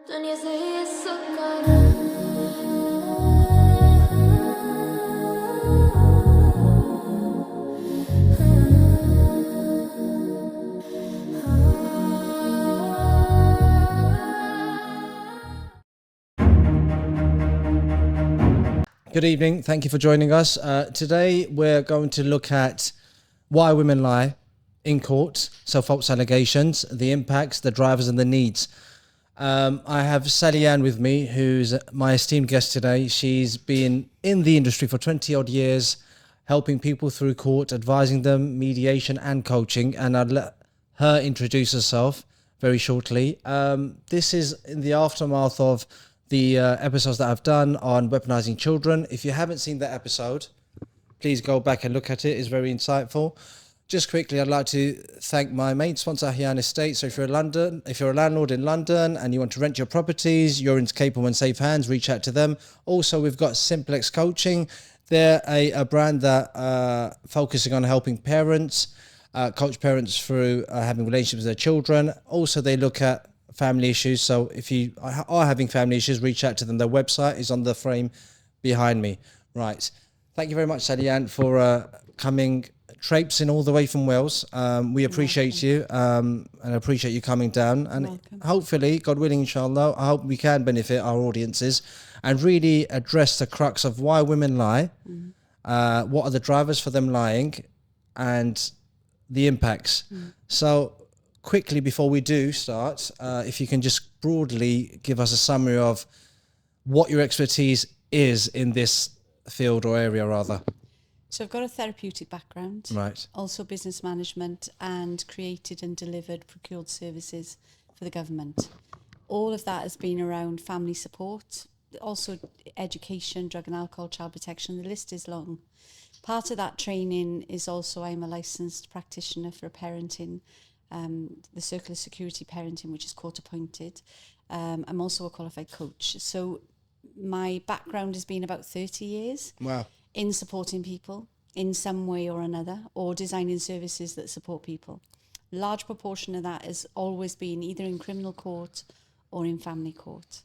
दुनिया से ये सुकून Good evening. Thank you for joining us. Today we're going to look at why women lie in court, so false allegations, the impacts, the drivers and the needs. I have Sally Ann with me, who's my esteemed guest today. She's been in the industry for 20 odd years, helping people through court, advising them, mediation and coaching. And I'll let her introduce herself very shortly. This is in the aftermath of the episodes that I've done on weaponizing children. If you haven't seen that episode, please go back and look at it. It's very insightful. Just quickly, I'd like to thank my main sponsor, Hyan Estate. So if you're a landlord in London and you want to rent your properties, you're in capable and safe hands, reach out to them. Also, we've got Simplex Coaching. They're a brand that focusing on helping parents, coach parents through having relationships with their children. Also, they look at family issues. So if you are having family issues, reach out to them. Their website is on the frame behind me. Right. Thank you very much, Sally Ann, for coming traipsing all the way from Wales. We appreciate you and appreciate you coming down. And hopefully, God willing, inshallah, I hope we can benefit our audiences and really address the crux of why women lie, what are the drivers for them lying, and the impacts. So quickly, before we do start, if you can just broadly give us a summary of what your expertise is in this field or area rather. So I've got a therapeutic background, Right. also business management, and created and delivered procured services for the government. All of that has been around family support, also education, drug and alcohol, child protection. The list is long. Part of that training is also I'm a licensed practitioner for parenting, the Circle of Security Parenting, which is court appointed. I'm also a qualified coach. So my background has been about 30 years. Wow. In supporting people in some way or another, or designing services that support people. Large proportion of that has always been either in criminal court or in family court.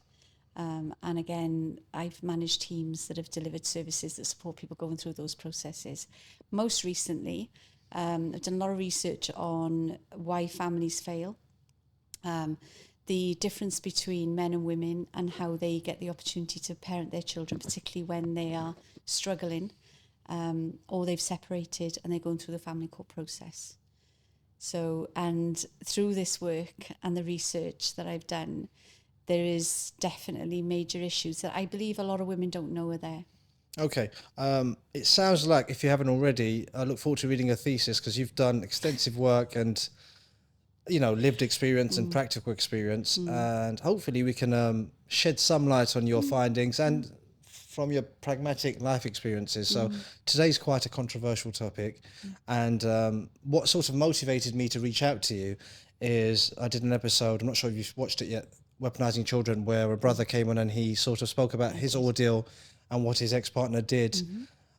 And again, I've managed teams that have delivered services that support people going through those processes. Most recently, I've done a lot of research on why families fail, the difference between men and women and how they get the opportunity to parent their children, particularly when they are struggling or they've separated and they're going through the family court process. So, and through this work and the research that I've done, there is definitely major issues that I believe a lot of women don't know are there. Okay. It sounds like, if you haven't already, I look forward to reading a thesis because you've done extensive work and, you know, lived experience and practical experience. And hopefully we can shed some light on your findings and from your pragmatic life experiences. So today's quite a controversial topic. And what sort of motivated me to reach out to you is I did an episode, I'm not sure if you've watched it yet, Weaponizing Children, where a brother came on and he sort of spoke about his ordeal and what his ex-partner did.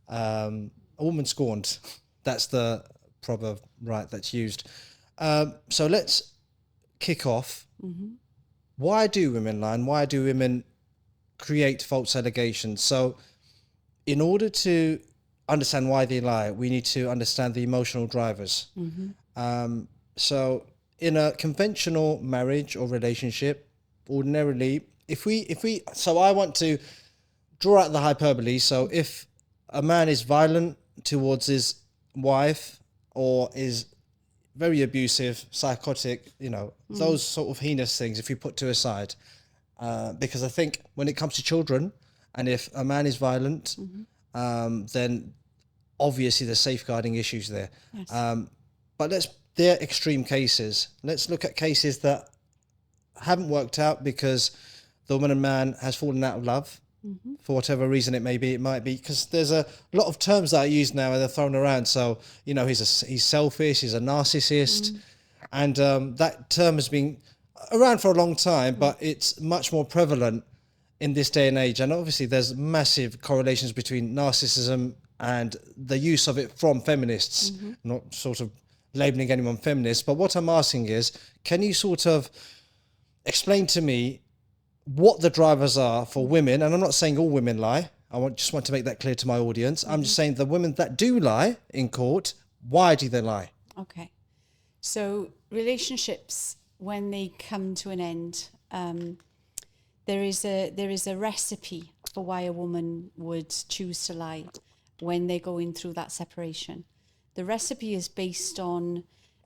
A woman scorned. That's the proverb, right, that's used. So let's kick off. Why do women lie and why do women create false allegations? So in order to understand why they lie, we need to understand the emotional drivers. So in a conventional marriage or relationship, ordinarily, so I want to draw out the hyperbole. So if a man is violent towards his wife or is very abusive, psychotic, you know, those sort of heinous things, if you put to aside, because I think when it comes to children, and if a man is violent, then obviously there's safeguarding issues there. Yes. But they're extreme cases. Let's look at cases that haven't worked out because the woman and man has fallen out of love. For whatever reason it may be, because there's a lot of terms that are used now and they're thrown around. So, you know, he's selfish, he's a narcissist. And that term has been around for a long time, but it's much more prevalent in this day and age. And obviously there's massive correlations between narcissism and the use of it from feminists, not sort of labeling anyone feminist. But what I'm asking is, can you sort of explain to me what the drivers are for women, and I'm not saying all women lie. Just want to make that clear to my audience. I'm just saying the women that do lie in court, why do they lie? Okay. So relationships, when they come to an end, there is a recipe for why a woman would choose to lie when they're going through that separation. The recipe is based on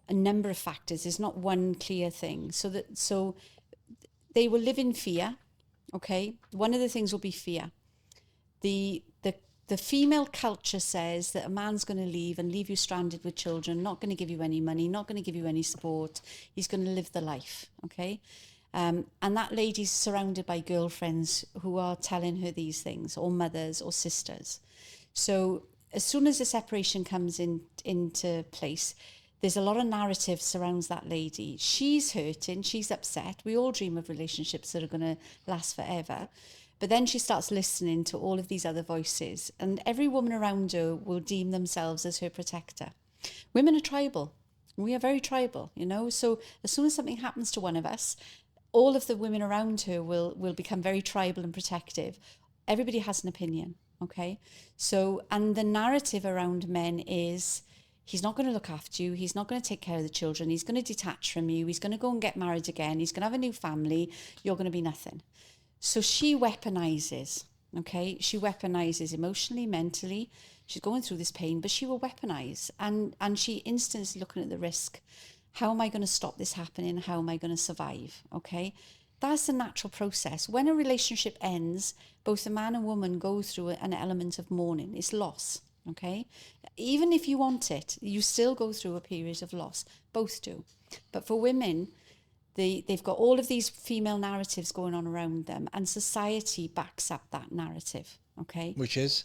a number of factors. There's not one clear thing. So they will live in fear. Okay. One of the things will be fear. The female culture says that a man's going to leave and leave you stranded with children, not going to give you any money, not going to give you any support. He's going to live the life, okay? And that lady's surrounded by girlfriends who are telling her these things, or mothers or sisters. So as soon as the separation comes into place, there's a lot of narrative surrounds that lady. She's hurting, she's upset. We all dream of relationships that are going to last forever. But then she starts listening to all of these other voices, and every woman around her will deem themselves as her protector. Women are tribal. We are very tribal, you know. So as soon as something happens to one of us, all of the women around her will become very tribal and protective. Everybody has an opinion, okay? So, and the narrative around men is, he's not going to look after you. He's not going to take care of the children. He's going to detach from you. He's going to go and get married again. He's going to have a new family. You're going to be nothing. So she weaponizes, okay? She weaponizes emotionally, mentally. She's going through this pain, but she will weaponize. And she instantly is looking at the risk. How am I going to stop this happening? How am I going to survive, okay? That's the natural process. When a relationship ends, both the man and woman go through an element of mourning. It's loss, okay? Even if you want it, you still go through a period of loss. Both do. But for women, they've got all of these female narratives going on around them, and society backs up that narrative, okay? Which is,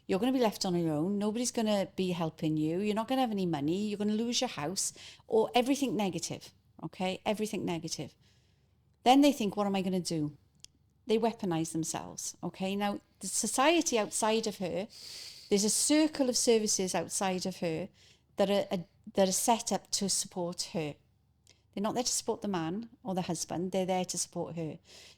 you're going to be left on your own. Nobody's going to be helping you. You're not going to have any money. You're going to lose your house, or everything negative, okay? Everything negative. Then they think, what am I going to do? They weaponize themselves, okay? Now, the society outside of her, there's a circle of services outside of her that are set up to support her. They're not there to support the man or the husband. They're there to support her.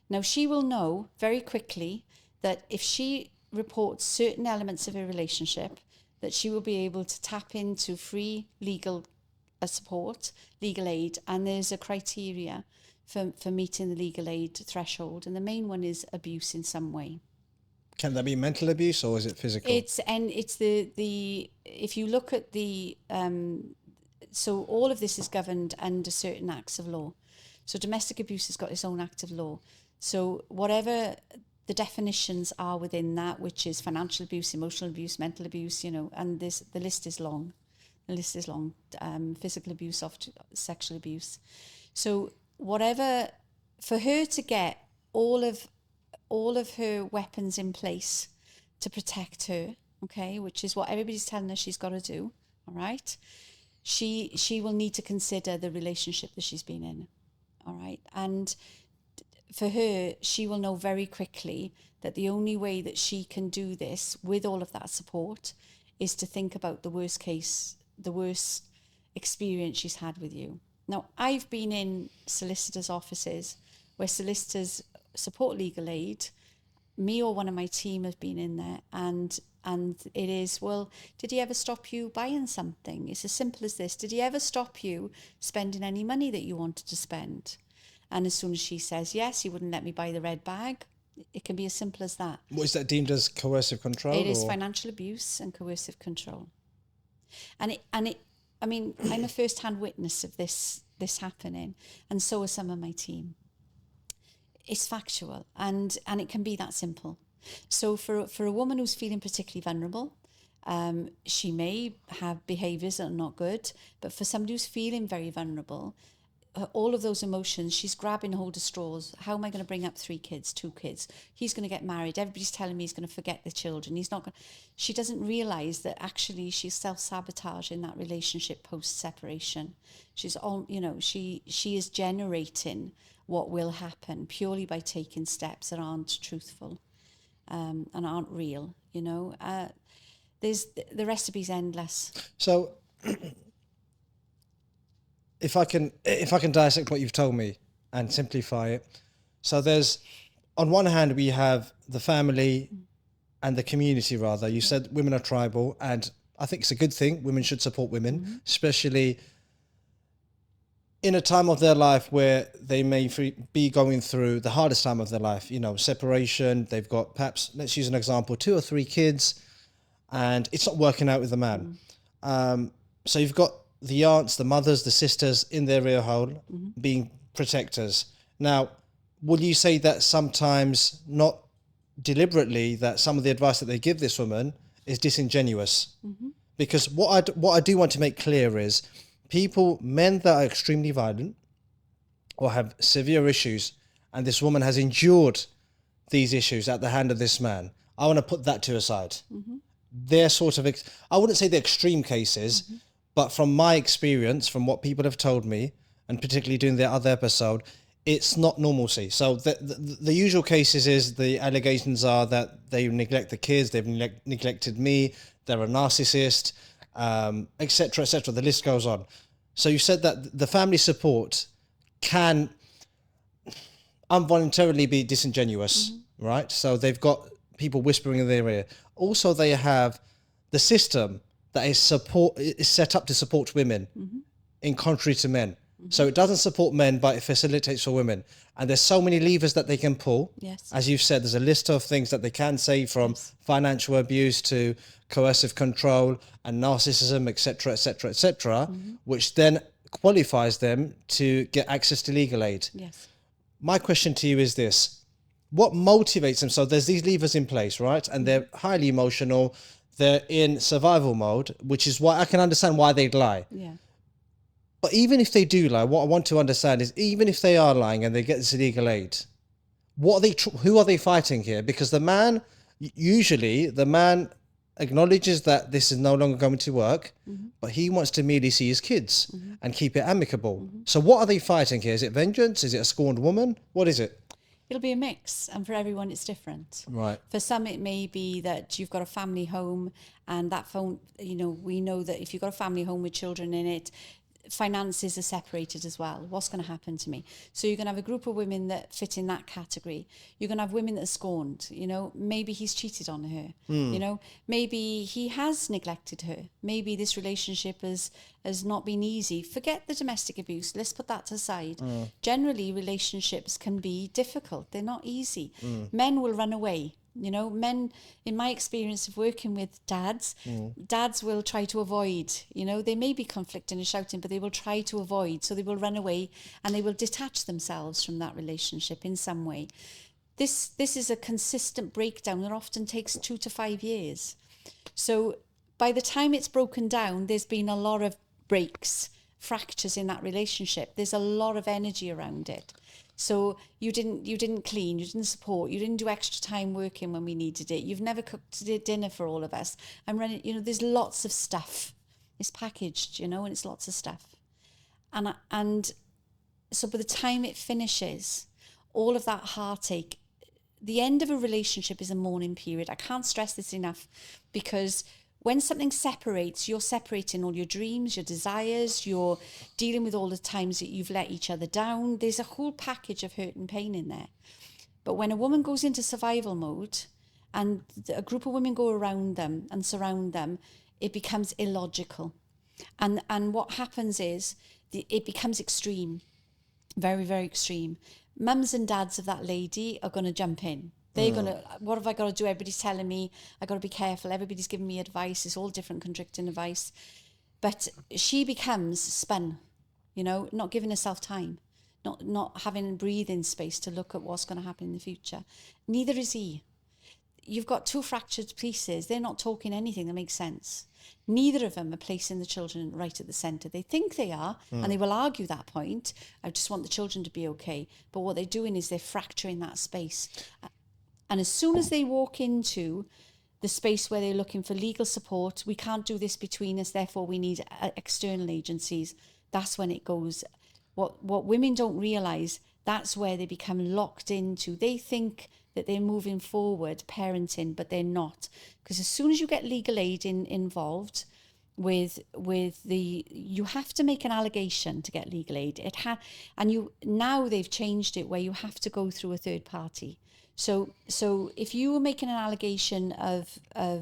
Now, she will know very quickly that if she reports certain elements of her relationship, that she will be able to tap into free legal support, legal aid, and there's a criteria for meeting the legal aid threshold. And the main one is abuse in some way. can that be mental abuse or is it physical? It's the if you look at the so all of this is governed under certain acts of law. So domestic abuse has got its own act of law. So whatever the definitions are within that, which is financial abuse, emotional abuse, mental abuse, you know, and the list is long. The list is long. Physical abuse, sexual abuse. So whatever, for her to get all of her weapons in place to protect her, okay, which is what everybody's telling her she's got to do, all right? She will need to consider the relationship that she's been in, all right? And for her, she will know very quickly that the only way that she can do this with all of that support is to think about the worst case, the worst experience she's had with you. Now, I've been in solicitors' offices where solicitors support legal aid. Me or one of my team have been in there, and it is, well, did he ever stop you buying something? It's as simple as this. Did he ever stop you spending any money that you wanted to spend? And as soon as she says yes, he wouldn't let me buy the red bag. It can be as simple as that. What is that deemed as coercive control? It is financial abuse and coercive control. And I mean, I'm a first-hand witness of this happening, and so are some of my team. It's factual, and it can be that simple. So for a woman who's feeling particularly vulnerable, she may have behaviours that are not good, but for somebody who's feeling very vulnerable, all of those emotions, she's grabbing hold of straws. How am I going to bring up 3 kids, 2 kids? He's going to get married. Everybody's telling me he's going to forget the children. He's not going. She doesn't realise that actually she's self-sabotaging that relationship post-separation. She's all, you know, she is generating what will happen purely by taking steps that aren't truthful and aren't real. You know, the recipe's endless. So, if I can dissect what you've told me and simplify it, So there's, on one hand, we have the family and the community, rather. You said women are tribal, and I think it's a good thing. Women should support women, especially in a time of their life where they may be going through the hardest time of their life, you know, separation. They've got perhaps, let's use an example, 2 or 3 kids, and it's not working out with the man. So you've got the aunts, the mothers, the sisters in their ear hole being protectors. Now, would you say that sometimes, not deliberately, that some of the advice that they give this woman is disingenuous? Because what I do want to make clear is men that are extremely violent or have severe issues, and this woman has endured these issues at the hand of this man, I want to put that to a side. They're sort of, I wouldn't say the extreme cases, but from my experience, from what people have told me, and particularly doing their other episode, it's not normalcy. So the usual cases is the allegations are that they neglect the kids, they've neglected me, they're a narcissist, etc., etc. The list goes on. So you said that the family support can involuntarily be disingenuous, right? So they've got people whispering in their ear. Also, they have the system that is set up to support women, in contrary to men. So it doesn't support men, but it facilitates for women. And there's so many levers that they can pull. Yes. As you've said, there's a list of things that they can say, from financial abuse to coercive control and narcissism, etc., etc., etc., which then qualifies them to get access to legal aid. Yes. My question to you is this: what motivates them? So there's these levers in place, right? And they're highly emotional. They're in survival mode, which is why I can understand why they'd lie. Yeah. But even if they do lie, what I want to understand is, even if they are lying and they get this legal aid, who are they fighting here? Because usually the man acknowledges that this is no longer going to work, but he wants to merely see his kids and keep it amicable. So what are they fighting here? Is it vengeance? Is it a scorned woman? What is it? It'll be a mix, and for everyone it's different. Right. For some it may be that you've got a family home, and that phone, we know that if you've got a family home with children in it, finances are separated as well. What's going to happen to me? So you're going to have a group of women that fit in that category. You're going to have women that are scorned. Maybe he's cheated on her. Maybe he has neglected her. Maybe this relationship has not been easy. Forget the domestic abuse. Let's put that aside. Generally, relationships can be difficult. They're not easy. Men will run away. Men, in my experience of working with dads will try to avoid, they may be conflicting and shouting, but they will try to avoid. So they will run away and they will detach themselves from that relationship in some way. This is a consistent breakdown that often takes 2 to 5 years. So by the time it's broken down, there's been a lot of breaks, fractures in that relationship. There's a lot of energy around it. So you didn't clean, you didn't support, you didn't do extra time working when we needed it. You've never cooked dinner for all of us. I'm running, there's lots of stuff. It's packaged, and it's lots of stuff. And so by the time it finishes, all of that heartache, the end of a relationship is a mourning period. I can't stress this enough, because when something separates, you're separating all your dreams, your desires, you're dealing with all the times that you've let each other down. There's a whole package of hurt and pain in there. But when a woman goes into survival mode and a group of women go around them and surround them, it becomes illogical. And what happens is it becomes extreme, very, very extreme. Mums and dads of that lady are going to jump in. They're going to, what have I got to do? Everybody's telling me, I got to be careful. Everybody's giving me advice. It's all different contradicting advice. But she becomes spun, not giving herself time, not having breathing space to look at what's going to happen in the future. Neither is he. You've got 2 fractured pieces. They're not talking anything that makes sense. Neither of them are placing the children right at the centre. They think they are, and they will argue that point. I just want the children to be okay. But what they're doing is they're fracturing that space. And as soon as they walk into the space where they're looking for legal support, we can't do this between us, therefore we need external agencies. That's when it goes. What women don't realise, that's where they become locked into. They think that they're moving forward, parenting, but they're not. Because as soon as you get legal aid involved, with the, you have to make an allegation to get legal aid. Now they've changed it where you have to go through a third party. So if you were making an allegation of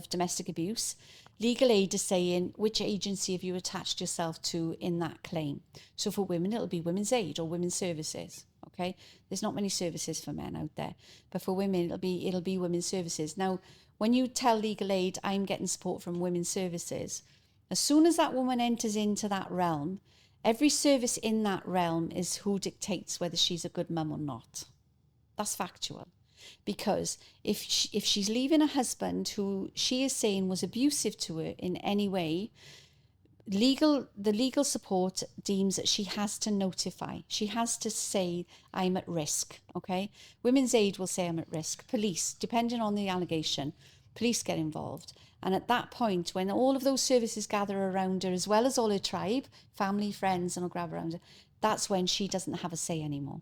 domestic abuse, legal aid is saying which agency have you attached yourself to in that claim. So for women, it'll be Women's Aid or Women's Services. Okay, there's not many services for men out there, but for women, it'll be Women's Services. Now, when you tell legal aid, I'm getting support from Women's Services, as soon as that woman enters into that realm, every service in that realm is who dictates whether she's a good mum or not. That's factual. Because if she's leaving a husband who she is saying was abusive to her in any way, the legal support deems that she has to notify. She has to say, I'm at risk, okay? Women's Aid will say I'm at risk. Police, depending on the allegation, police get involved. And at that point, when all of those services gather around her, as well as all her tribe, family, friends, and all grab around her, that's when she doesn't have a say anymore.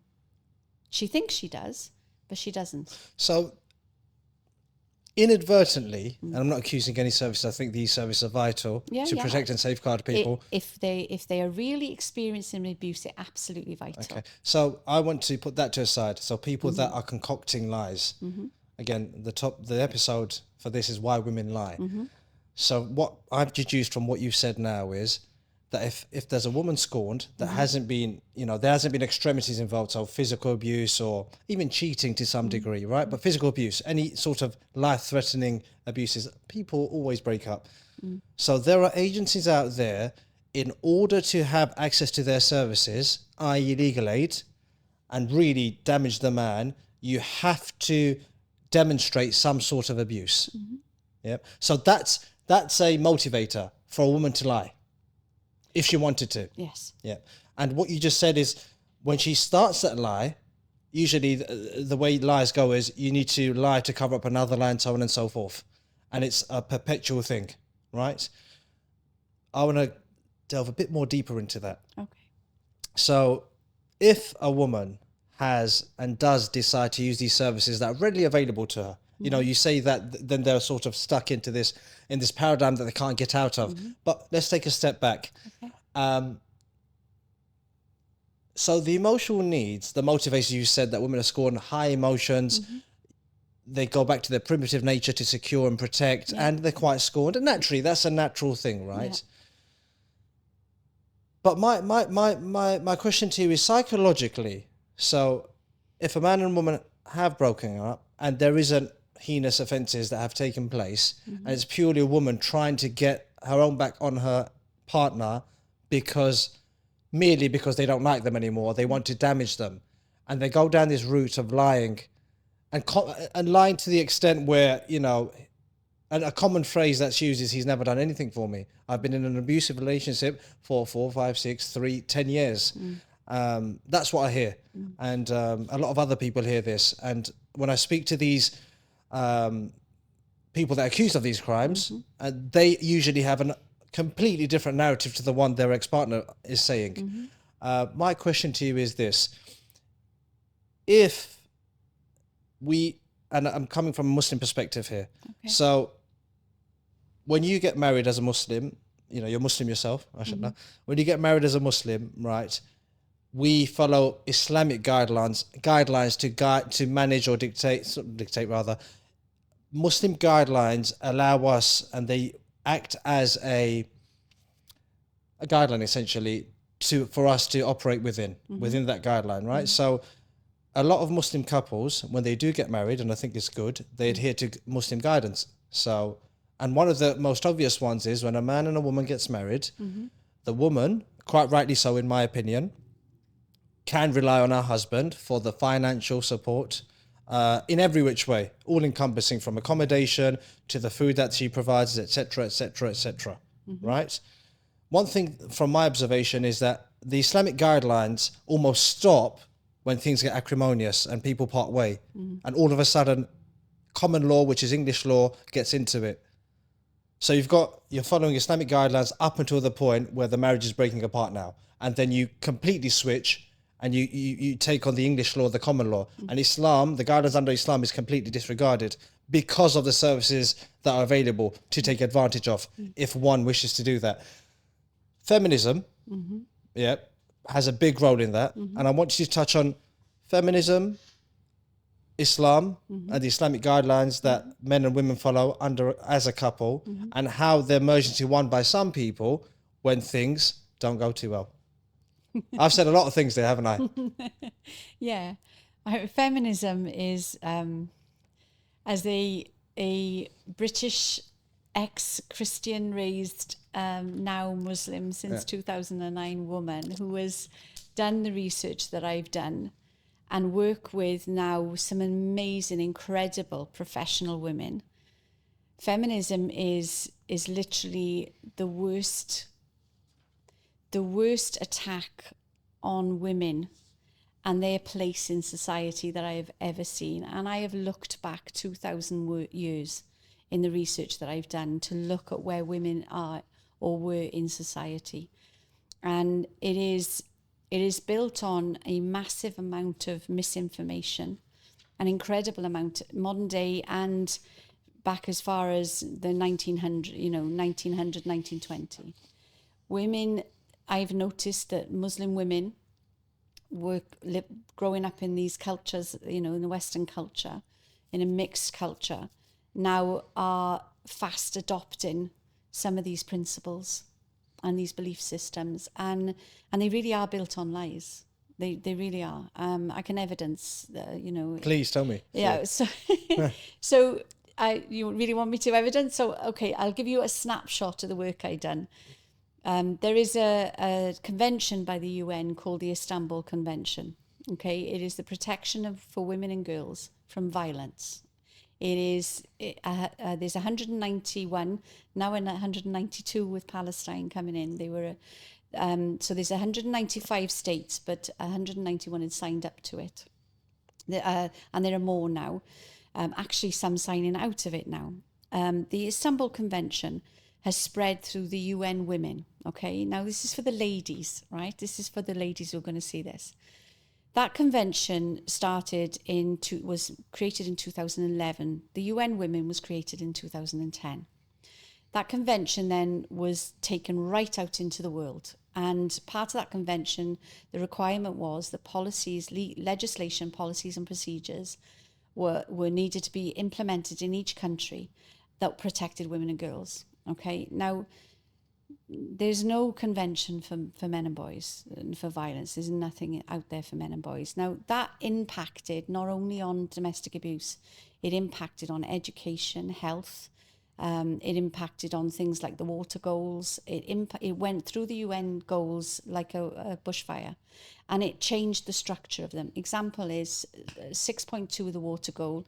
She thinks she does, but she doesn't. So inadvertently, and I'm not accusing any services, I think these services are vital to protect and safeguard people. If they are really experiencing abuse, they're absolutely vital. Okay, so I want to put that to aside. So people that are concocting lies. Again, the episode for this is why women lie. So what I've deduced from what you've said now is that if there's a woman scorned that hasn't been, there hasn't been extremities involved, so physical abuse or even cheating to some degree, right? But physical abuse, any sort of life-threatening abuses, people always break up. So there are agencies out there, in order to have access to their services, i.e. legal aid, and really damage the man, you have to demonstrate some sort of abuse. Yep. So that's a motivator for a woman to lie, if she wanted to. Yes. Yeah. And what you just said is, when she starts that lie, usually the way lies go is you need to lie to cover up another lie and so on and so forth. And it's a perpetual thing, right? I want to delve a bit more deeper into that. Okay. So if a woman has and does decide to use these services that are readily available to her, you say that then they're sort of stuck in this paradigm that they can't get out of. But let's take a step back. Okay. So the emotional needs, the motivators, you said that women are scorned, high emotions, they go back to their primitive nature to secure and protect, and they're quite scorned. And naturally, that's a natural thing, right? But my question to you is psychologically. So if a man and woman have broken up and there isn't heinous offences that have taken place, and it's purely a woman trying to get her own back on her partner merely because they don't like them anymore, they want to damage them, and they go down this route of lying, and lying to the extent where, and a common phrase that's used is, he's never done anything for me. I've been in an abusive relationship for 4, 5, 6, 3, 10 years. That's what I hear. And a lot of other people hear this. And when I speak to these people that are accused of these crimes, they usually have a completely different narrative to the one their ex-partner is saying. My question to you is this. If we, and I'm coming from a Muslim perspective here. Okay. So when you get married as a Muslim, you're Muslim yourself, mashallah. When you get married as a Muslim, right, we follow Islamic guidelines to manage or dictate Muslim guidelines allow us, and they act as a guideline essentially for us to operate within that guideline, right? So a lot of Muslim couples, when they do get married, and I think it's good, they adhere to Muslim guidance. So, and one of the most obvious ones is when a man and a woman gets married, the woman, quite rightly so in my opinion, can rely on her husband for the financial support in every which way, all encompassing from accommodation to the food that she provides, etc., etc., etc. Right? One thing from my observation is that the Islamic guidelines almost stop when things get acrimonious and people part way, and all of a sudden common law, which is English law, gets into it. So you're following Islamic guidelines up until the point where the marriage is breaking apart now, and then you completely switch and you take on the English law, the common law, and Islam, the guidelines under Islam is completely disregarded because of the services that are available to take advantage of if one wishes to do that. Feminism, yeah, has a big role in that. And I want you to touch on feminism, Islam, and the Islamic guidelines that men and women follow under as a couple, and how they're merged into one by some people when things don't go too well. I've said a lot of things there, haven't I? Yeah. Feminism is, as a British ex-Christian raised, now Muslim since 2009 woman who has done the research that I've done and work with now some amazing, incredible professional women. Feminism is literally the worst attack on women and their place in society that I have ever seen. And I have looked back 2,000 years in the research that I've done to look at where women are or were in society. And it is built on a massive amount of misinformation, an incredible amount, modern day and back as far as the 1920. Women, I've noticed that Muslim women growing up in these cultures, in the Western culture, in a mixed culture, now are fast adopting some of these principles and these belief systems, and they really are built on lies. They really are. I can evidence, Please tell me. Yeah. So, you really want me to evidence? So, okay, I'll give you a snapshot of the work I've done. There is a convention by the UN called the Istanbul Convention. Okay, it is the protection for women and girls from violence. There's 191 now, and 192 with Palestine coming in. They were so there's 195 states, but 191 had signed up to it, and there are more now. Actually, some signing out of it now. The Istanbul Convention has spread through the UN women. Okay, now this is for the ladies, right? This is for the ladies who are going to see this. That convention was created in 2011. The UN Women was created in 2010. That convention then was taken right out into the world. And part of that convention, the requirement was that legislation, policies and procedures were needed to be implemented in each country that protected women and girls. Okay, now there's no convention for men and boys and for violence. There's nothing out there for men and boys. Now that impacted not only on domestic abuse, it impacted on education, health. It impacted on things like the water goals. It went through the UN goals like a bushfire, and it changed the structure of them. Example is 6.2 of the water goal.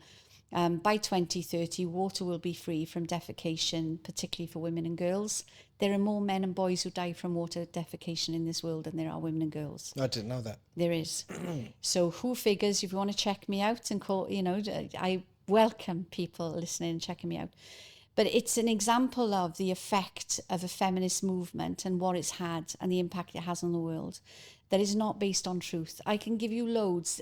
By 2030, water will be free from defecation, particularly for women and girls. There are more men and boys who die from water defecation in this world than there are women and girls. I didn't know that. There is. So who figures, if you want to check me out and call, I welcome people listening and checking me out. But it's an example of the effect of a feminist movement and what it's had and the impact it has on the world that is not based on truth. I can give you loads.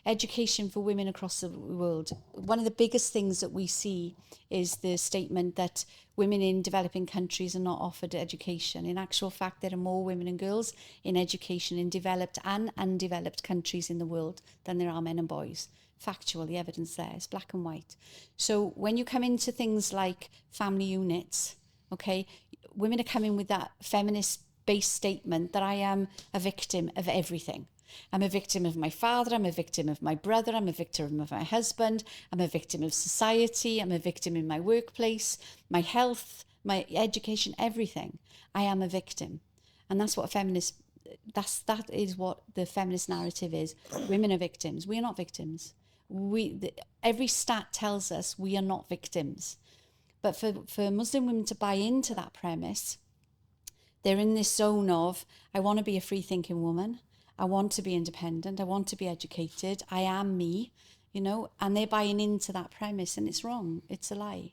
Education for women across the world. One of the biggest things that we see is the statement that women in developing countries are not offered education. In actual fact, there are more women and girls in education in developed and undeveloped countries in the world than there are men and boys. Factual, the evidence there is black and white. So when you come into things like family units, okay, women are coming with that feminist-based statement that I am a victim of everything. I'm a victim of my father, I'm a victim of my brother, I'm a victim of my husband, I'm a victim of society, I'm a victim in my workplace, my health, my education, everything. I am a victim. And that's what that is what the feminist narrative is. Women are victims. We are not victims. Every stat tells us we are not victims. But for Muslim women to buy into that premise, they're in this zone of, I want to be a free-thinking woman. I want to be independent. I want to be educated. I am me, and they're buying into that premise, and it's wrong. It's a lie.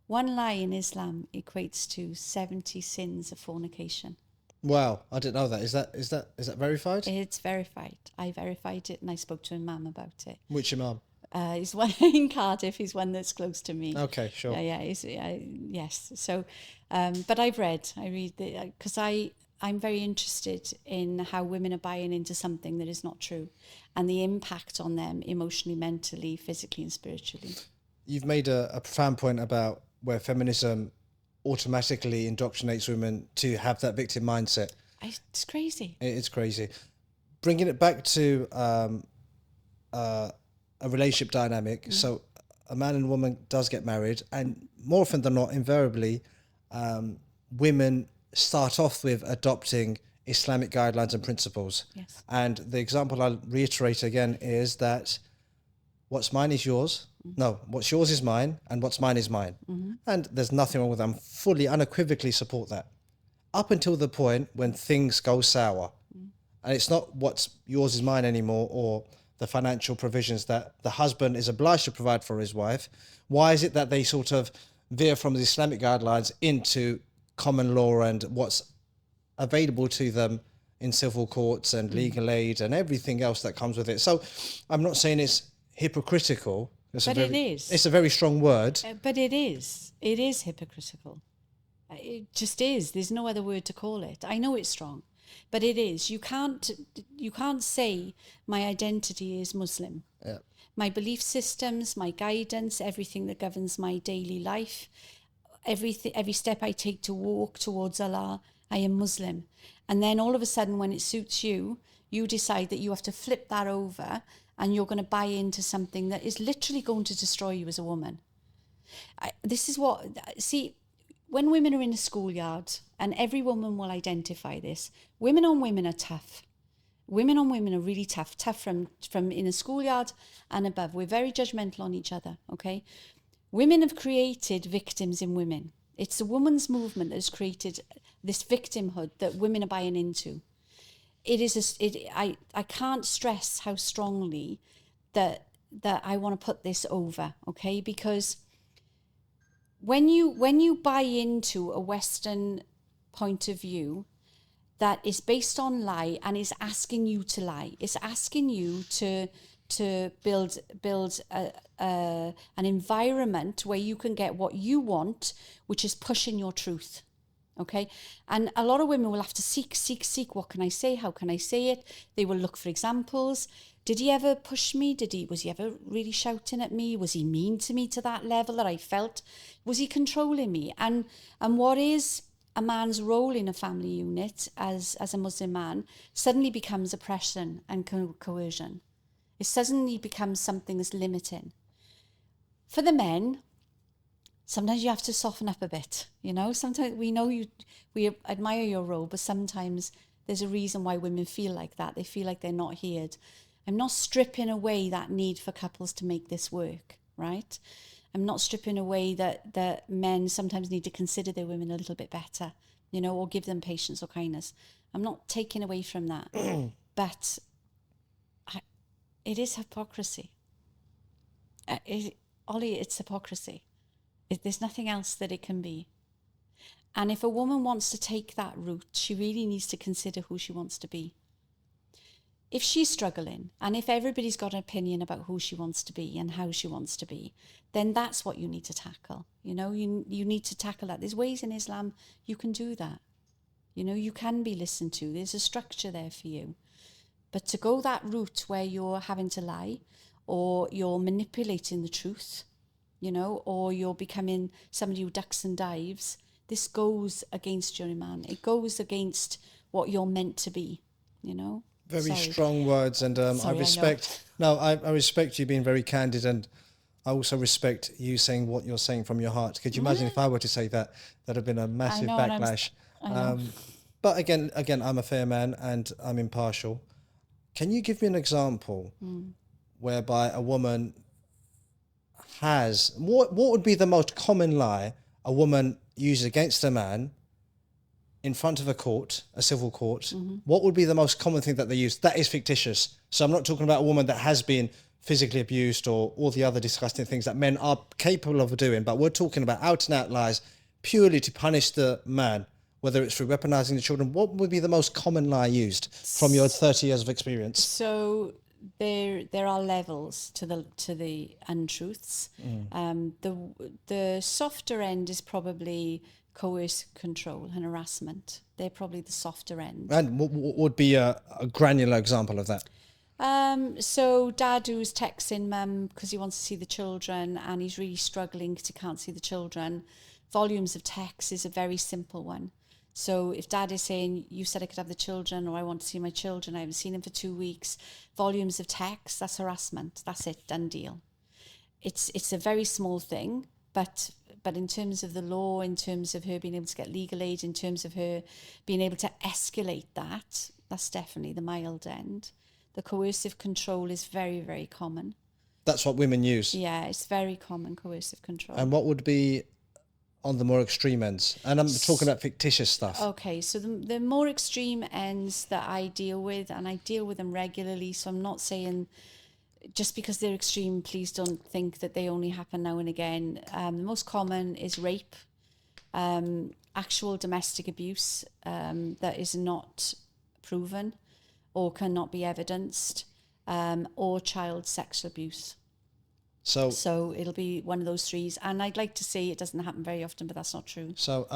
One lie in Islam equates to 70 sins of fornication. Wow, I didn't know that. Is that verified? It's verified. I verified it, and I spoke to Imam about it. Which Imam? He's one in Cardiff. He's one that's close to me. Okay, sure. Yeah, yes. So, but I read because I'm very interested in how women are buying into something that is not true, and the impact on them emotionally, mentally, physically, and spiritually. You've made a profound point about where feminism automatically indoctrinates women to have that victim mindset. It's crazy. It's crazy. Bringing it back to a relationship dynamic. So a man and a woman does get married, and more often than not, invariably, women start off with adopting Islamic guidelines and principles. Yes. And the example I'll reiterate again is that what's mine is yours. No, what's yours is mine, and what's mine is mine. And there's nothing wrong with that. I'm fully, unequivocally support that. Up until the point when things go sour. And it's not what's yours is mine anymore, or the financial provisions that the husband is obliged to provide for his wife. Why is it that they sort of veer from the Islamic guidelines into common law and what's available to them in civil courts and legal aid and everything else that comes with it? So I'm not saying it's hypocritical. But it is. It's a very strong word. But it is. It is hypocritical. It just is. There's no other word to call it. I know it's strong, but it is. You can't say my identity is Muslim. Yeah. My belief systems, my guidance, everything that governs my daily life, every step I take to walk towards Allah, I am Muslim. And then all of a sudden, when it suits you, you decide that you have to flip that over and you're going to buy into something that is literally going to destroy you as a woman. When women are in a schoolyard, and every woman will identify this, women on women are tough. Women on women are really tough from in a schoolyard and above. We're very judgmental on each other, okay? Women have created victims in women. It's the woman's movement that has created this victimhood that women are buying into. I can't stress how strongly that I want to put this over, okay? Because when you buy into a Western point of view that is based on lie and is asking you to lie, it's asking you to build an environment where you can get what you want, which is pushing your truth. Okay. And a lot of women will have to seek. What can I say? How can I say it? They will look for examples. Did he ever push me? Was he ever really shouting at me? Was he mean to me to that level that I felt? Was he controlling me? And what is a man's role in a family unit as a Muslim man suddenly becomes oppression and coercion. It suddenly becomes something that's limiting. For the men, sometimes you have to soften up a bit, you know. Sometimes we admire your role, but sometimes there's a reason why women feel like that. They feel like they're not heard. I'm not stripping away that need for couples to make this work, right? I'm not stripping away that men sometimes need to consider their women a little bit better, you know, or give them patience or kindness. I'm not taking away from that, but it is hypocrisy. Ollie, it's hypocrisy. There's nothing else that it can be. And if a woman wants to take that route, she really needs to consider who she wants to be. If she's struggling, and if everybody's got an opinion about who she wants to be and how she wants to be, then that's what you need to tackle. You know, you need to tackle that. There's ways in Islam you can do that. You know, you can be listened to. There's a structure there for you. But to go that route where you're having to lie, or you're manipulating the truth, you know, or you're becoming somebody who ducks and dives, this goes against your iman. It goes against what you're meant to be, you know. Very strong words, and I respect. I respect you being very candid, and I also respect you saying what you're saying from your heart. Could you imagine if I were to say that? That'd have been a massive backlash. But again, I'm a fair man and I'm impartial. Can you give me an example whereby a woman has what would be the most common lie a woman uses against a man in front of a civil court? What would be the most common thing that they use that is fictitious? So I'm not talking about a woman that has been physically abused or all the other disgusting things that men are capable of doing, but we're talking about out and out lies purely to punish the man, whether it's through weaponizing the children. What would be the most common lie used from your 30 years of experience? So there are levels to the untruths. The softer end is probably coercive control and harassment. They're probably the softer end. And what would be a granular example of that? So dad who's texting mum because he wants to see the children and he's really struggling because he can't see the children. Volumes of text is a very simple one. So if dad is saying, you said I could have the children, or I want to see my children, I haven't seen them for 2 weeks, volumes of text, that's harassment. That's it, done deal. It's a very small thing, but in terms of the law, in terms of her being able to get legal aid, in terms of her being able to escalate that, that's definitely the mild end. The coercive control is very, very common. That's what women use. Yeah, it's very common, coercive control. And what would be on the more extreme ends? And I'm talking about fictitious stuff. Okay, so the more extreme ends that I deal with, and I deal with them regularly, so I'm not saying just because they're extreme, please don't think that they only happen now and again. The most common is rape, actual domestic abuse that is not proven or cannot be evidenced, or child sexual abuse. So it'll be one of those threes. And I'd like to say it doesn't happen very often, but that's not true. So,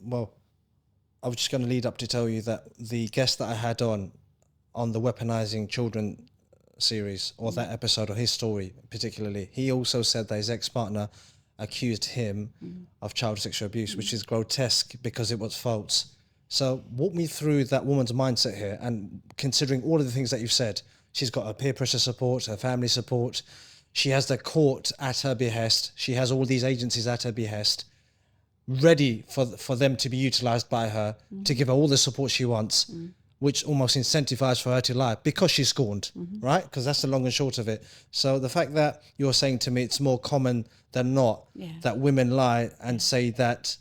well, I was just going to lead up to tell you that the guest that I had on the Weaponizing Children series, or that episode, or his story particularly, he also said that his ex-partner accused him of child sexual abuse, which is grotesque because it was false. So walk me through that woman's mindset here, and considering all of the things that you've said, she's got her peer pressure support, her family support, she has the court at her behest, she has all these agencies at her behest, ready for them to be utilised by her to give her all the support she wants, which almost incentivise for her to lie because she's scorned, right? Because that's the long and short of it. So the fact that you're saying to me it's more common than not that women lie and say that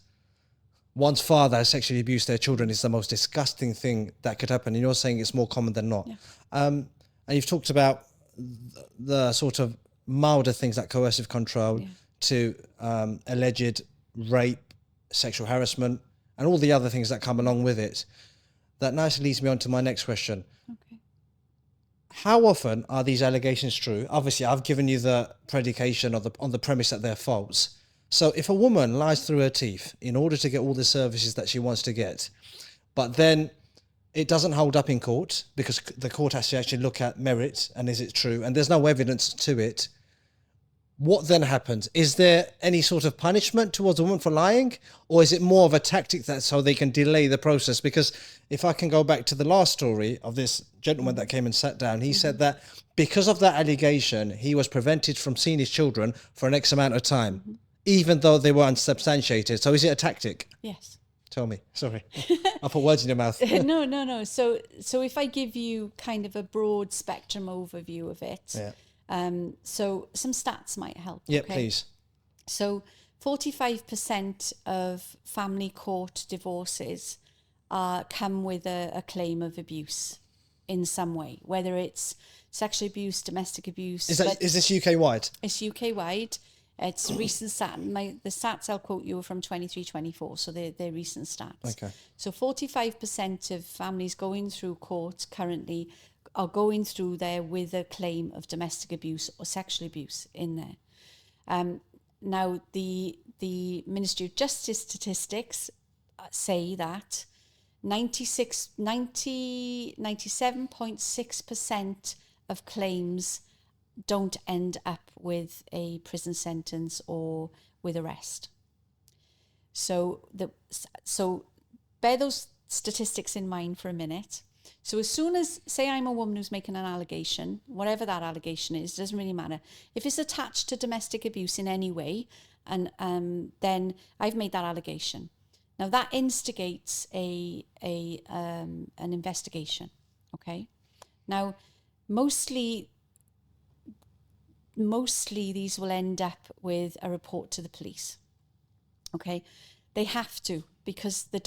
one's father has sexually abused their children is the most disgusting thing that could happen, and you're saying it's more common than not. And you've talked about the sort of milder things like coercive control to alleged rape, sexual harassment, and all the other things that come along with it. That nicely leads me on to my next question. Okay. How often are these allegations true? Obviously, I've given you the predication on the premise that they're false. So if a woman lies through her teeth in order to get all the services that she wants to get, but then it doesn't hold up in court because the court has to actually look at merit and is it true, and there's no evidence to it, what then happens? Is there any sort of punishment towards a woman for lying, or is it more of a tactic that so they can delay the process? Because if I can go back to the last story of this gentleman that came and sat down, he said that because of that allegation, he was prevented from seeing his children for an X amount of time, even though they were unsubstantiated. So is it a tactic? Yes. Tell me. Sorry. I put words in your mouth. No. So if I give you kind of a broad spectrum overview of it, so some stats might help. Yeah, okay? please. So 45% of family court divorces come with a claim of abuse in some way, whether it's sexual abuse, domestic abuse. Is this UK wide? It's UK wide. It's recent stat. The stats I'll quote you are from 23-24, so they're recent stats. Okay. So 45% of families going through court currently are going through there with a claim of domestic abuse or sexual abuse in there. Now, the Ministry of Justice statistics say that 97.6% of claims don't end up with a prison sentence or with arrest. So bear those statistics in mind for a minute. So as soon as, say I'm a woman who's making an allegation, whatever that allegation is, doesn't really matter. If it's attached to domestic abuse in any way, and then I've made that allegation. Now that instigates an investigation. Okay. Now mostly these will end up with a report to the police. Okay. They have to, because there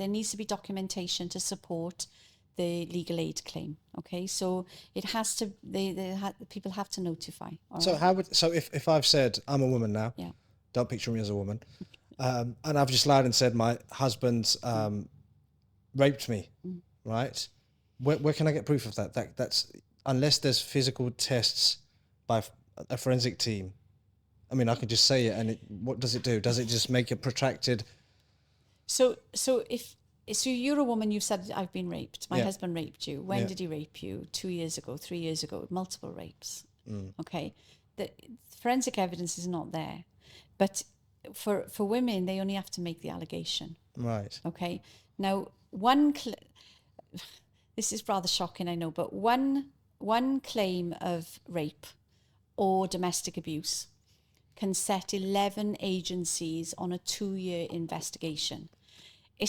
needs to be documentation to support the legal aid claim. Okay, so it has to. People have to notify. So right? If I've said I'm a woman now, don't picture me as a woman, and I've just lied and said my husband's raped me, right? Where can I get proof of that? That's unless there's physical tests by a forensic team, I mean, I can just say it, and what does it do? Does it just make it protracted? So you're a woman, you've said, I've been raped. My Yeah. husband raped you. When Yeah. did he rape you? 2 years ago, 3 years ago, multiple rapes. Okay. The forensic evidence is not there. But for women, they only have to make the allegation. Right. Okay. Now, this is rather shocking, I know, but one claim of rape or domestic abuse can set 11 agencies on a 2-year investigation. I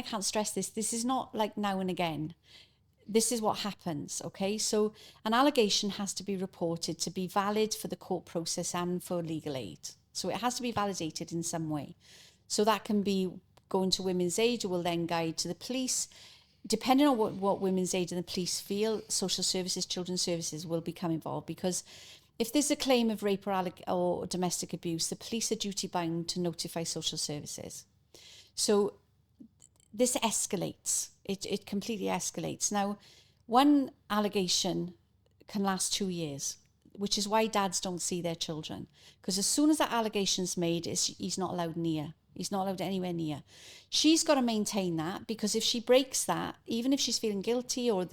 can't stress this. This is not like now and again. This is what happens, okay? So an allegation has to be reported to be valid for the court process and for legal aid. So it has to be validated in some way. So that can be going to Women's Aid, who will then guide to the police. Depending on what Women's Aid and the police feel, social services, children's services will become involved, because if there's a claim of rape or domestic abuse, the police are duty bound to notify social services. So this escalates. It completely escalates. Now, one allegation can last 2 years, which is why dads don't see their children. Because as soon as that allegation's made, he's not allowed near. He's not allowed anywhere near. She's got to maintain that, because if she breaks that, even if she's feeling guilty or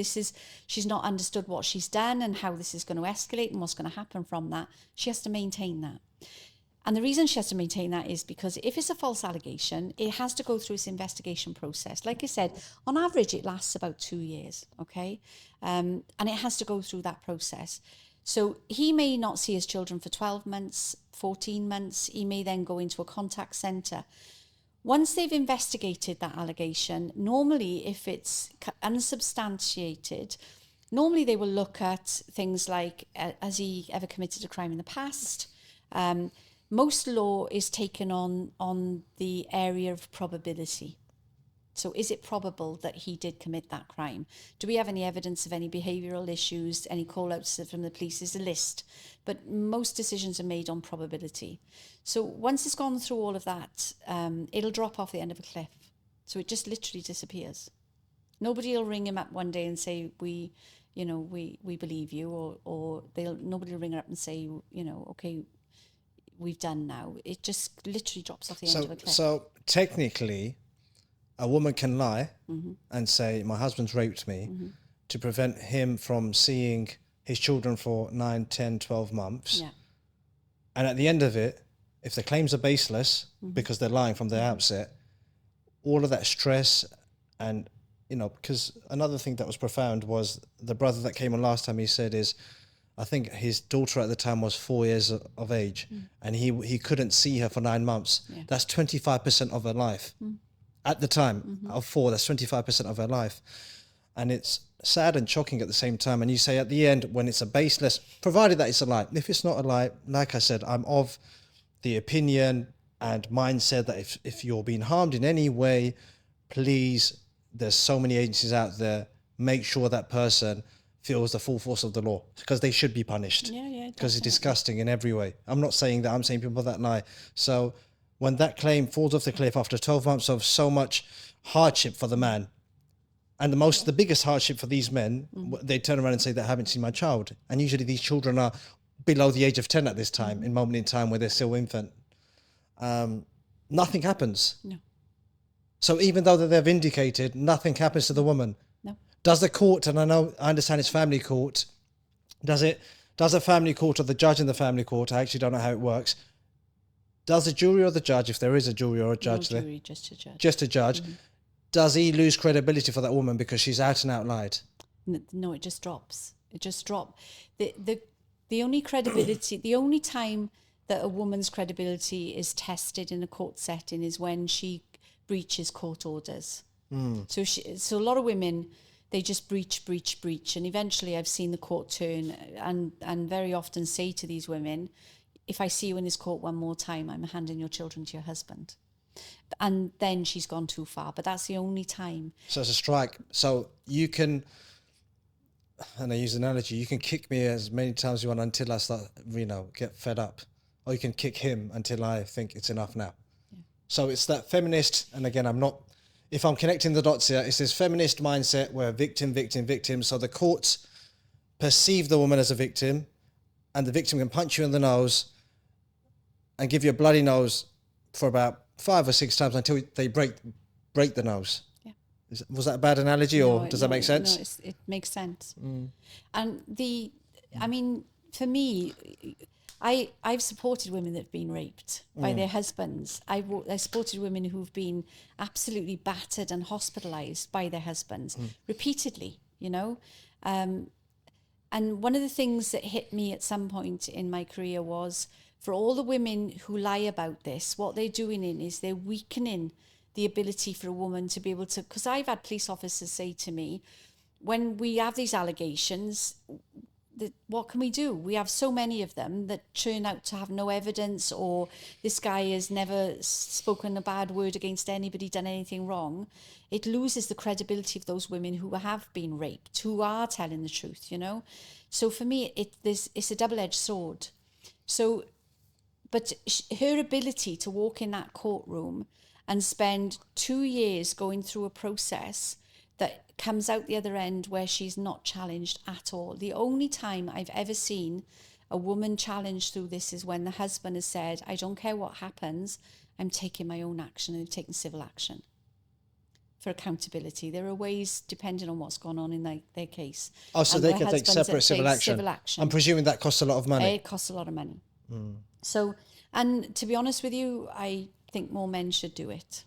she's not understood what she's done and how this is going to escalate and what's going to happen from that, she has to maintain that. And the reason she has to maintain that is because if it's a false allegation, it has to go through its investigation process. Like I said, on average, it lasts about 2 years, okay? And it has to go through that process. So he may not see his children for 12 months, 14 months. He may then go into a contact centre. Once they've investigated that allegation, normally if it's unsubstantiated, normally they will look at things like, has he ever committed a crime in the past? Most law is taken on the area of probability. So is it probable that he did commit that crime? Do we have any evidence of any behavioural issues, any call-outs from the police? Is a list. But most decisions are made on probability. So once it's gone through all of that, it'll drop off the end of a cliff. So it just literally disappears. Nobody will ring him up one day and say, we believe you, or nobody will ring her up and say, okay, we've done now. It just literally drops off the end of a cliff. So technically, a woman can lie and say, my husband's raped me, to prevent him from seeing his children for 9, 10, 12 months. Yeah. And at the end of it, if the claims are baseless because they're lying from the outset, all of that stress and, because another thing that was profound was the brother that came on last time, he said I think his daughter at the time was 4 years of age and he couldn't see her for 9 months. Yeah. That's 25% of her life. At the time of 4, that's 25% of her life. And it's sad and shocking at the same time. And you say at the end, when it's a baseless, provided that it's a lie. If it's not a lie, like I said, I'm of the opinion and mindset that if you're being harmed in any way, please, there's so many agencies out there, make sure that person feels the full force of the law, because they should be punished. Yeah, because it's disgusting in every way. I'm not saying that, I'm saying people that lie. So when that claim falls off the cliff after 12 months of so much hardship for the man, and the biggest hardship for these men, they turn around and say they haven't seen my child. And usually these children are below the age of 10 at this time, in moment in time where they're still infant. Nothing happens. No. So even though they're vindicated, nothing happens to the woman. No. Does the court, and I understand it's family court, does a family court or the judge in the family court, I actually don't know how it works, does the jury or the judge, if there is a jury or a judge No there, jury, just a judge. just a judge, does he lose credibility for that woman because she's out and out lied? No, it just drops. It just drops. The only credibility, the only time that a woman's credibility is tested in a court setting is when she breaches court orders. So a lot of women, they just breach, and eventually I've seen the court turn and very often say to these women, if I see you in this court one more time, I'm handing your children to your husband. And then she's gone too far, but that's the only time. So it's a strike. So you can, and I use an analogy, you can kick me as many times as you want until I start, get fed up. Or you can kick him until I think it's enough now. Yeah. So it's that feminist, and again, I'm not if I'm connecting the dots here, it's this feminist mindset where victim, victim, victim. So the courts perceive the woman as a victim, and the victim can punch you in the nose and give you a bloody nose for about 5 or 6 times until they break the nose. Yeah. Was that a bad analogy, or does that make sense? No, it makes sense. And I mean, for me, I've supported women that have been raped by their husbands. I've supported women who've been absolutely battered and hospitalised by their husbands repeatedly, you know. And one of the things that hit me at some point in my career was, for all the women who lie about this, what they're doing is they're weakening the ability for a woman to be able to, because I've had police officers say to me, when we have these allegations, what can we do? We have so many of them that turn out to have no evidence, or this guy has never spoken a bad word against anybody, done anything wrong. It loses the credibility of those women who have been raped, who are telling the truth, you know? So for me, it's a double-edged sword. So, but her ability to walk in that courtroom and spend 2 years going through a process that comes out the other end where she's not challenged at all. The only time I've ever seen a woman challenged through this is when the husband has said, I don't care what happens, I'm taking my own action, and they've taken civil action for accountability. There are ways, depending on what's gone on in their case. Oh, so And they the can take husbands separate civil take action. civil action. I'm presuming that costs a lot of money. It costs a lot of money. So, and to be honest with you, I think more men should do it.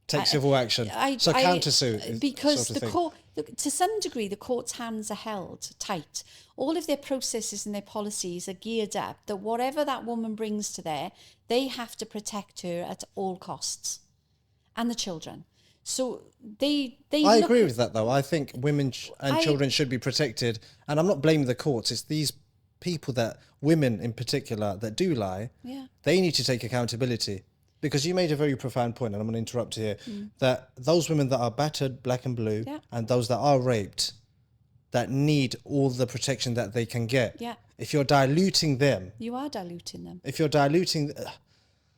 Take civil action. So countersuit. Because sort of the court, to some degree, the court's hands are held tight. All of their processes and their policies are geared up that whatever that woman brings to there, they have to protect her at all costs, and the children. So they I agree with that, though. I think women and children should be protected, and I'm not blaming the courts. It's these people, that women in particular, that do lie. Yeah. They need to take accountability. Because you made a very profound point, and I'm going to interrupt here, that those women that are battered black and blue, and those that are raped, that need all the protection that they can get. Yeah. If you're diluting them. You are diluting them. If you're diluting.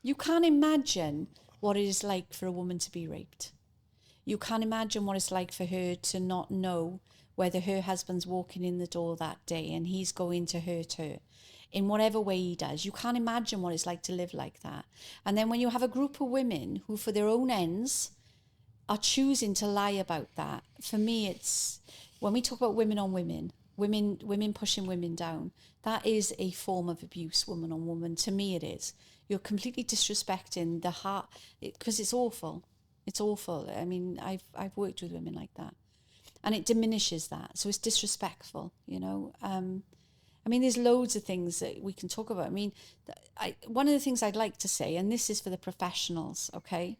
You can't imagine what it is like for a woman to be raped. You can't imagine what it's like for her to not know whether her husband's walking in the door that day and he's going to hurt her in whatever way he does. You can't imagine what it's like to live like that. And then when you have a group of women who, for their own ends, are choosing to lie about that, for me, it's, when we talk about women on women, women pushing women down, that is a form of abuse, woman on woman. To me, it is. You're completely disrespecting the heart, because it's awful. It's awful. I mean, I've worked with women like that, and it diminishes that. So it's disrespectful, you know. I mean, there's loads of things that we can talk about. I mean, one of the things I'd like to say, and this is for the professionals, okay?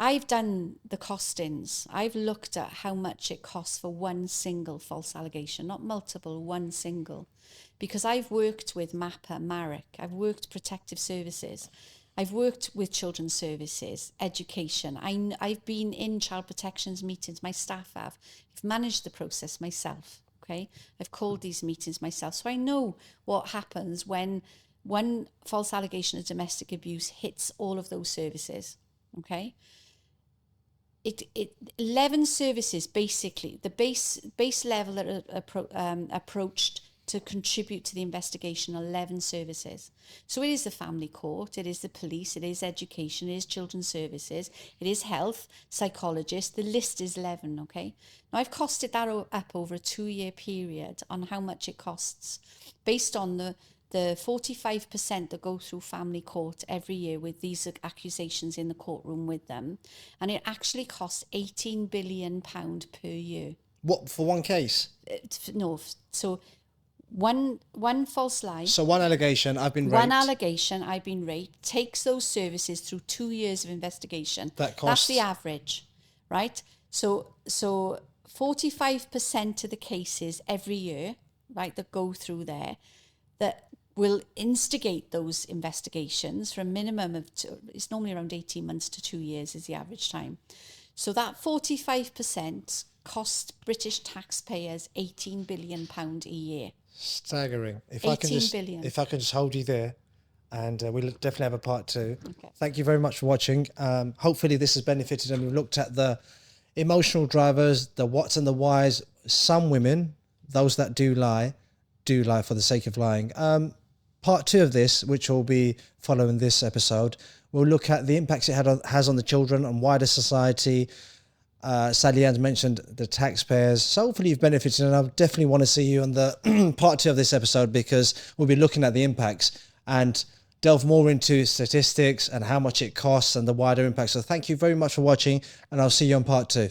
I've done the costings. I've looked at how much it costs for one single false allegation, not multiple, one single. Because I've worked with MAPA, Marek, I've worked protective services, I've worked with children's services, education. I've been in child protections meetings, my staff have. I've managed the process myself. Okay, I've called these meetings myself, so I know what happens when one false allegation of domestic abuse hits all of those services. Okay, 11 services basically, the base level that are approached to contribute to the investigation, 11 services. So it is the family court, it is the police, it is education, it is children's services, it is health, psychologists, the list is 11, okay? Now I've costed that up over a 2-year period on how much it costs, based on the 45% that go through family court every year with these accusations in the courtroom with them. And it actually costs £18 billion per year. What, for one case? No, so one false lie. So one allegation, I've been raped. One allegation, I've been raped, takes those services through 2 years of investigation. That's the average, right? So 45% of the cases every year, right, that go through there, that will instigate those investigations for a minimum of, it's normally around 18 months to 2 years is the average time. So that 45% cost British taxpayers £18 billion a year. Staggering. If 18 billion. If I can just hold you there, and we'll definitely have a part 2. Okay. Thank you very much for watching. Hopefully this has benefited, and we've looked at the emotional drivers, the whats and the whys. Some women, those that do lie for the sake of lying. Part 2 of this, which will be following this episode, we'll look at the impacts it has on the children and wider society. Sally Ann's mentioned the taxpayers. So hopefully you've benefited, and I definitely want to see you on the part 2 of this episode, because we'll be looking at the impacts and delve more into statistics and how much it costs and the wider impact. So thank you very much for watching, and I'll see you on part 2.